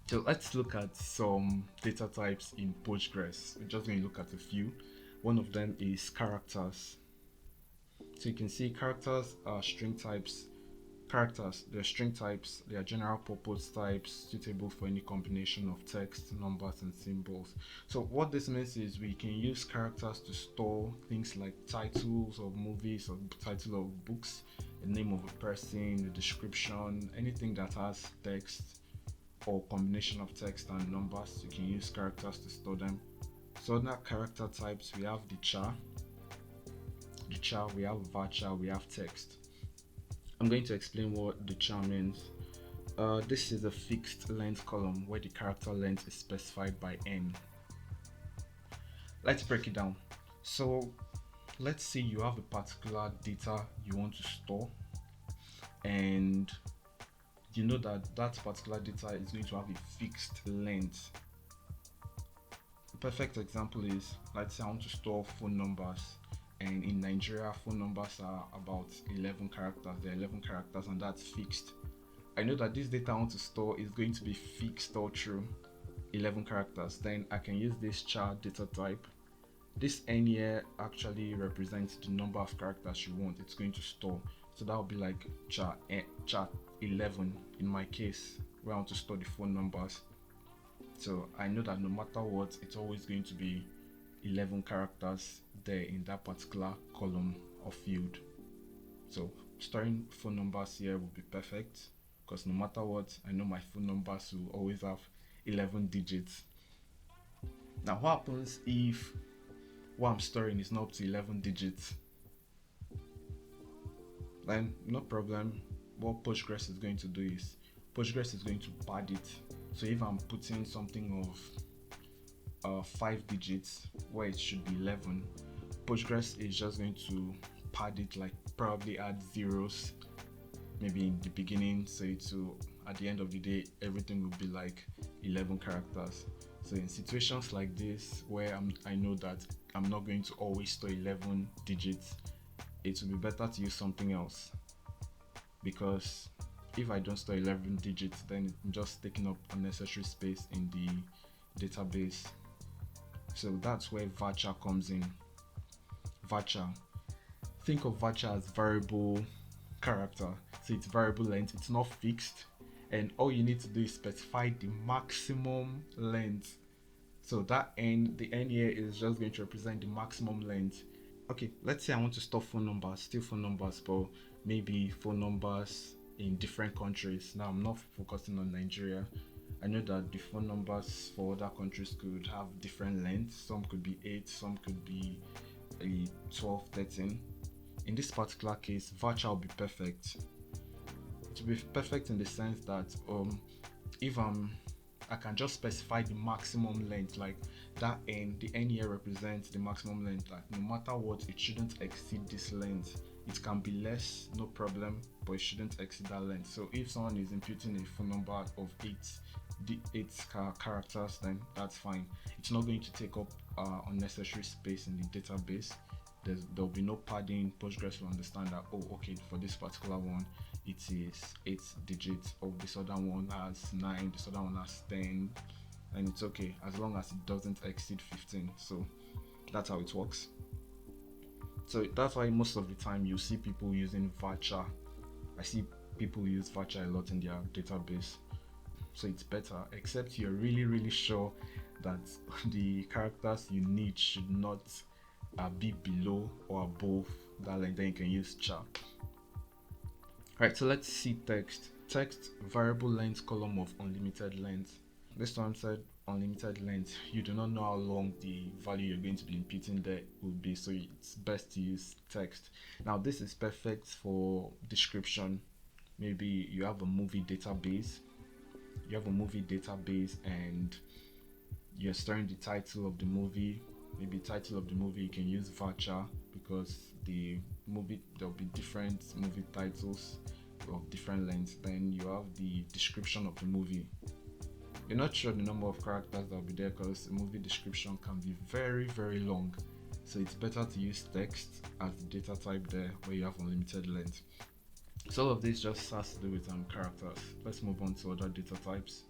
So let's look at some data types in Postgres. We're just going to look at a few. One of them is characters. So you can see characters are string types. Characters, they're string types, they are general purpose types suitable for any combination of text, numbers, and symbols. So what this means is we can use characters to store things like titles of movies or title of books, the name of a person, the description, anything that has text or combination of text and numbers. You can use characters to store them. So other character types, we have the char, we have varchar, we have text. I'm going to explain what the char means. This is a fixed length column where the character length is specified by n. Let's break it down. So let's say you have a particular data you want to store, and you know that that particular data is going to have a fixed length. A perfect example is, let's say I want to store phone numbers, and in Nigeria phone numbers are about 11 characters. They're 11 characters and that's fixed. I know that this data I want to store is going to be fixed all through 11 characters. Then I can use this char data type. This n here actually represents the number of characters you want it's going to store. So that would be like char 11 in my case, where I want to store the phone numbers. So I know that no matter what, it's always going to be 11 characters there in that particular column or field. So storing phone numbers here will be perfect, because no matter what, I know my phone numbers will always have 11 digits. Now what happens if what I'm storing is not up to 11 digits? Then no problem. What Postgres is going to do is Postgres is going to pad it. So if I'm putting something of 5 digits where it should be 11, Postgres is just going to pad it, like probably add zeros maybe in the beginning, so it will, at the end of the day, everything will be like 11 characters. So in situations like this where I know that I'm not going to always store 11 digits, it will be better to use something else, because if I don't store 11 digits, then I'm just taking up unnecessary space in the database. So that's where varchar comes in. Varchar, think of varchar as variable character. So it's variable length, it's not fixed, and all you need to do is specify the maximum length. So that n, the n here is just going to represent the maximum length. Okay, let's say I want to store phone numbers, still phone numbers, but maybe phone numbers in different countries. Now I'm not focusing on Nigeria. I know that the phone numbers for other countries could have different lengths. Some could be 8, some could be 12, 13. In this particular case, varchar will be perfect. It will be perfect in the sense that if I can just specify the maximum length, like that n, the n here represents the maximum length, like no matter what, it shouldn't exceed this length. It can be less, no problem, but it shouldn't exceed that length. So if someone is inputting a phone number of 8 characters, then that's fine. It's not going to take up unnecessary space in the database. There'll be no padding. Postgres will understand that, oh okay, for this particular one it is 8 digits, oh this other one has 9, this other one has 10, and it's okay as long as it doesn't exceed 15. So that's how it works. So that's why most of the time you see people using varchar. I see people use varchar a lot in their database. So it's better, except you're really sure that the characters you need should not be below or above that length, then you can use char. Right, so let's see text. Text, variable length column of unlimited length. This one said unlimited length. You do not know how long the value you're going to be inputting there will be, so it's best to use text. Now this is perfect for description. Maybe you have a movie database. And you're storing the title of the movie. Maybe title of the movie, you can use varchar, because the movie, there'll be different movie titles of different lengths. Then you have the description of the movie. You're not sure the number of characters that will be there, because the movie description can be very long. So it's better to use text as the data type there, where you have unlimited length. So all of this just has to do with characters. Let's move on to other data types.